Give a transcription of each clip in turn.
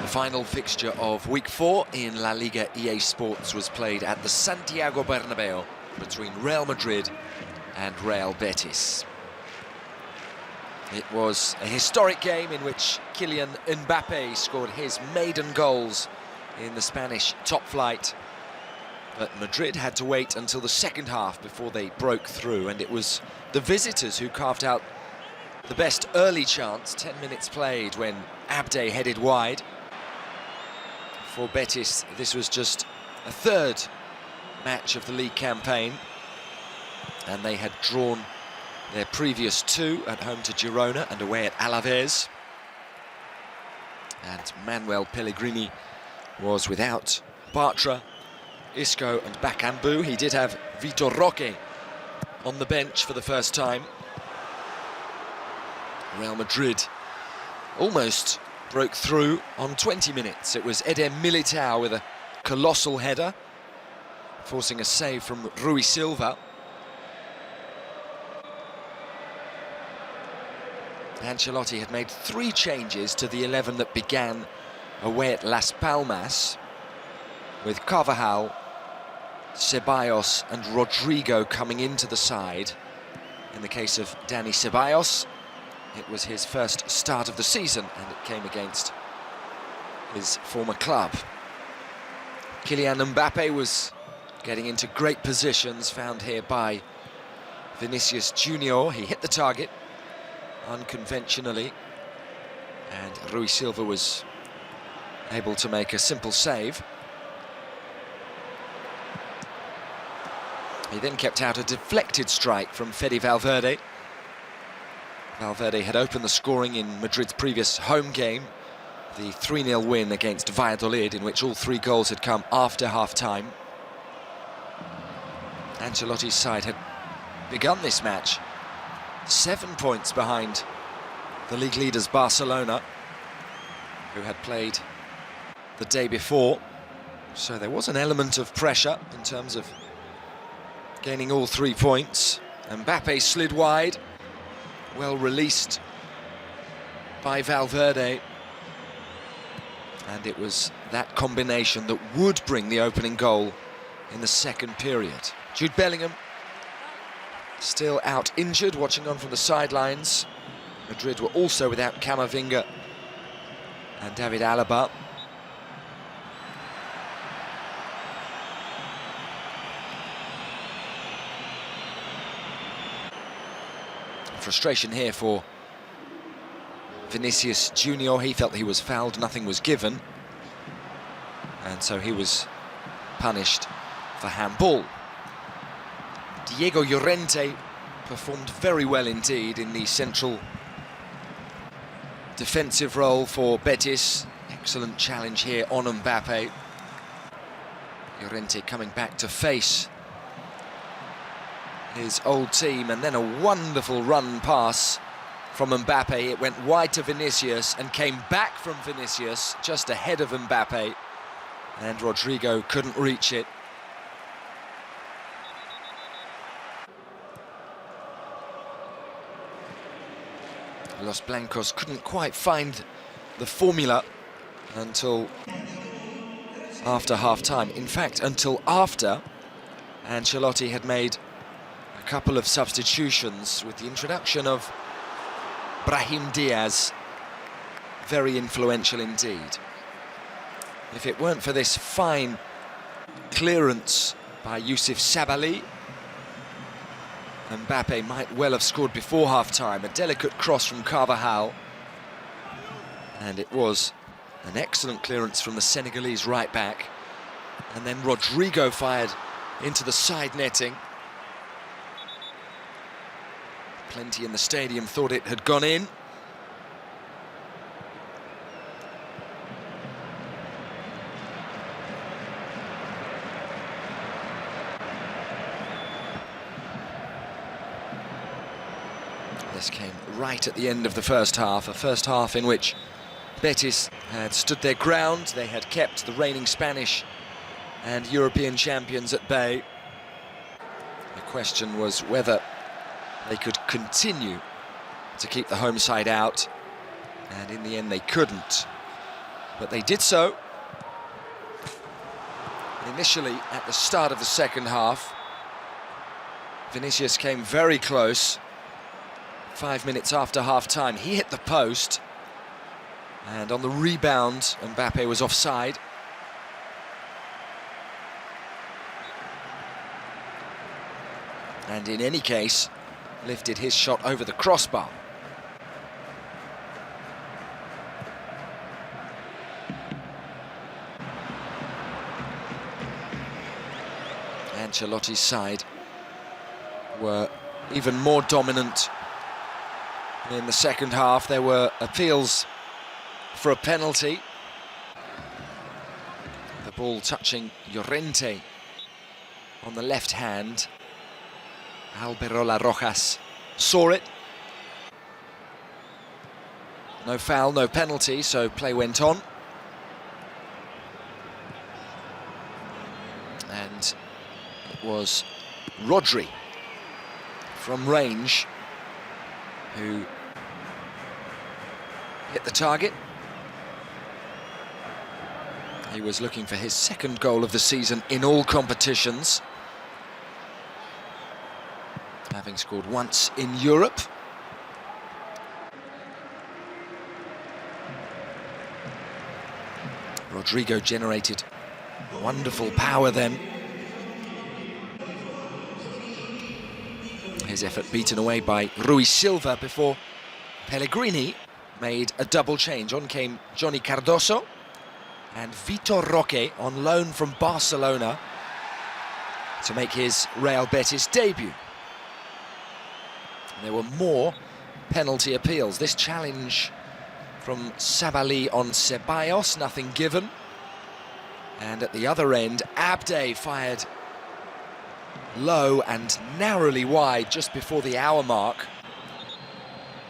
The final fixture of Week 4 in La Liga EA Sports was played at the Santiago Bernabeu between Real Madrid and Real Betis. It was a historic game in which Kylian Mbappe scored his maiden goals in the Spanish top flight. But Madrid had to wait until the second half before they broke through, and it was the visitors who carved out the best early chance. 10 minutes played when Abde headed wide. For Betis, this was just a third match of the league campaign, and they had drawn their previous two at home to Girona and away at Alaves. And Manuel Pellegrini was without Bartra, Isco and Bakambu. He did have Vitor Roque on the bench for the first time. Real Madrid almost broke through on 20 minutes. It was Eder Militao with a colossal header, forcing a save from Rui Silva. Ancelotti had made 3 changes to the 11 that began away at Las Palmas, with Carvajal, Ceballos and Rodrigo coming into the side. In the case of Dani Ceballos, it was his first start of the season, and it came against his former club. Kylian Mbappe was getting into great positions, found here by Vinicius Junior. He hit the target unconventionally, and Rui Silva was able to make a simple save. He then kept out a deflected strike from Fede Valverde. Valverde had opened the scoring in Madrid's previous home game, the 3-0 win against Valladolid, in which all 3 goals had come after half-time. Ancelotti's side had begun this match 7 points behind the league leaders Barcelona, who had played the day before. So there was an element of pressure in terms of gaining all 3 points. Mbappe slid wide, well released by Valverde, and it was that combination that would bring the opening goal in the second period. Jude Bellingham still out injured, watching on from the sidelines. Madrid were also without Camavinga and David Alaba. Frustration here for Vinicius Junior. He felt he was fouled, nothing was given, and so he was punished for handball. Diego Llorente performed very well indeed in the central defensive role for Betis. Excellent challenge here on Mbappe. Llorente coming back to face his old team, and then a wonderful run pass from Mbappe. It went wide to Vinicius and came back from Vinicius just ahead of Mbappe, and Rodrigo couldn't reach it. Los Blancos couldn't quite find the formula until after half-time. In fact, until after Ancelotti had made a couple of substitutions, with the introduction of Brahim Diaz, very influential indeed. If it weren't for this fine clearance by Youssouf Sabaly, Mbappe might well have scored before half-time. A delicate cross from Carvajal, and it was an excellent clearance from the Senegalese right-back. And then Rodrigo fired into the side netting. Plenty in the stadium thought it had gone in. This came right at the end of the first half, a first half in which Betis had stood their ground. They had kept the reigning Spanish and European champions at bay. The question was whether they could continue to keep the home side out, and in the end they couldn't. But they did so. Initially, at the start of the second half, Vinicius came very close. 5 minutes after half-time, he hit the post. And on the rebound, Mbappe was offside. And in any case, lifted his shot over the crossbar. Ancelotti's side were even more dominant in the second half. There were appeals for a penalty. The ball touching Llorente on the left hand. Alberola Rojas saw it. No foul, no penalty, so play went on. And it was Rodri from range who hit the target. He was looking for his second goal of the season in all competitions, having scored once in Europe. Rodrigo generated wonderful power then. His effort beaten away by Rui Silva before Pellegrini made a double change. On came Johnny Cardoso and Vitor Roque on loan from Barcelona to make his Real Betis debut. And there were more penalty appeals. This challenge from Sabali on Ceballos, nothing given. And at the other end, Abde fired low and narrowly wide just before the hour mark.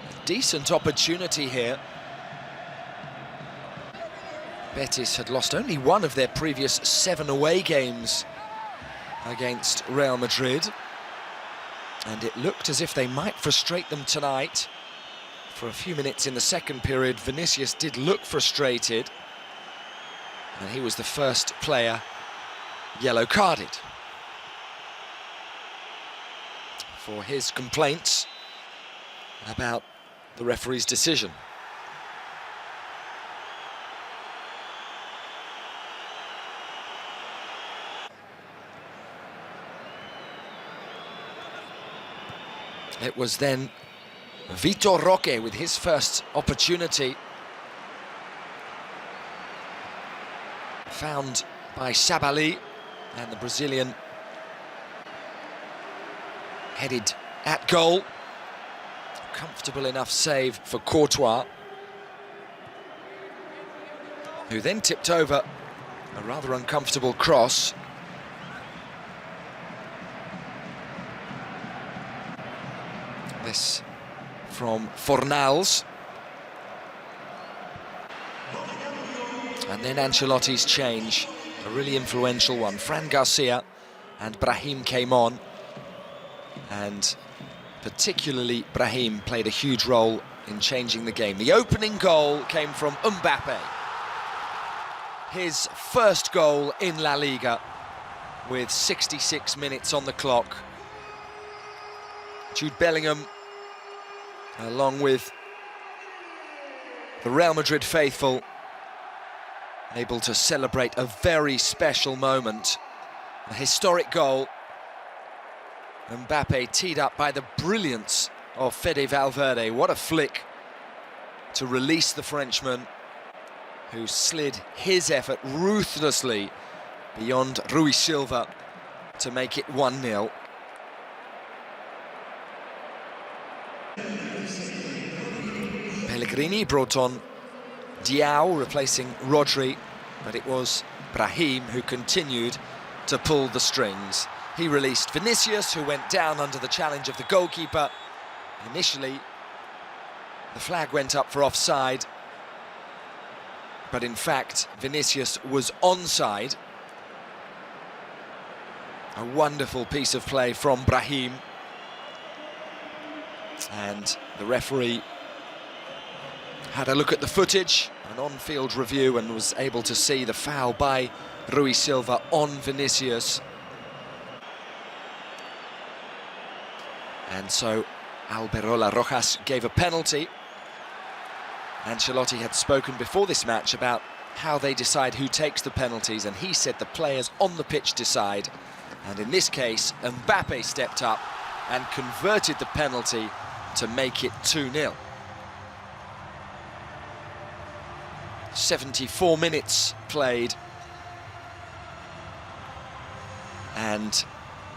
A decent opportunity here. Betis had lost only one of their previous 7 away games against Real Madrid, and it looked as if they might frustrate them tonight. For a few minutes in the second period, Vinicius did look frustrated, and he was the first player yellow-carded for his complaints about the referee's decision. It was then Vitor Roque with his first opportunity, found by Sabali, and the Brazilian headed at goal. Comfortable enough save for Courtois, who then tipped over a rather uncomfortable cross. This from Fornals. And then Ancelotti's change, a really influential one. Fran Garcia and Brahim came on, and particularly Brahim played a huge role in changing the game. The opening goal came from Mbappe. His first goal in La Liga with 66 minutes on the clock. Jude Bellingham, along with the Real Madrid faithful, able to celebrate a very special moment. A historic goal. Mbappe teed up by the brilliance of Fede Valverde. What a flick to release the Frenchman, who slid his effort ruthlessly beyond Rui Silva to make it 1-0. Pellegrini brought on Diao, replacing Rodri, but it was Brahim who continued to pull the strings. He released Vinicius, who went down under the challenge of the goalkeeper. Initially, the flag went up for offside, but in fact, Vinicius was onside. A wonderful piece of play from Brahim. And the referee had a look at the footage an on-field review and was able to see the foul by Rui Silva on Vinicius. And so Alberola Rojas gave a penalty. Ancelotti had spoken before this match about how they decide who takes the penalties, and he said the players on the pitch decide. And in this case, Mbappe stepped up and converted the penalty to make it 2-0. 74 minutes played, and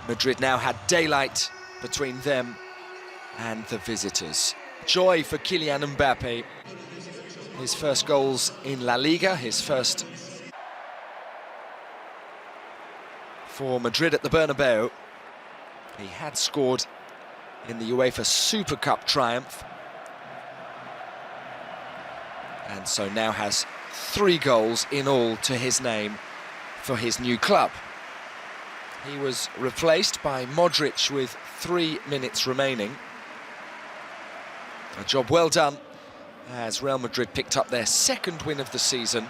Madrid now had daylight between them and the visitors. Joy for Kylian Mbappe. His first goals in La Liga, his first for Madrid at the Bernabeu. He had scored in the UEFA Super Cup triumph, and so now has 3 goals in all to his name for his new club. He was replaced by Modric with 3 minutes remaining. A job well done, as Real Madrid picked up their 2nd win of the season,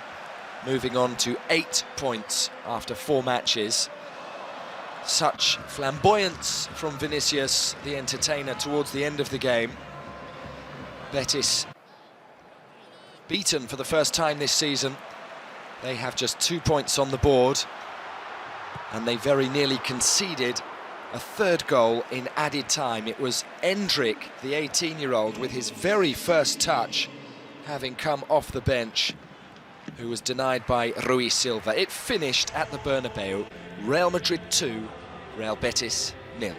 moving on to 8 points after 4 matches. Such flamboyance from Vinicius, the entertainer, towards the end of the game. Betis beaten for the first time this season. They have just 2 points on the board, and they very nearly conceded a 3rd goal in added time. It was Endrick, the 18-year-old, with his very first touch, having come off the bench, who was denied by Rui Silva. It finished at the Bernabeu, Real Madrid 2, Real Betis 0.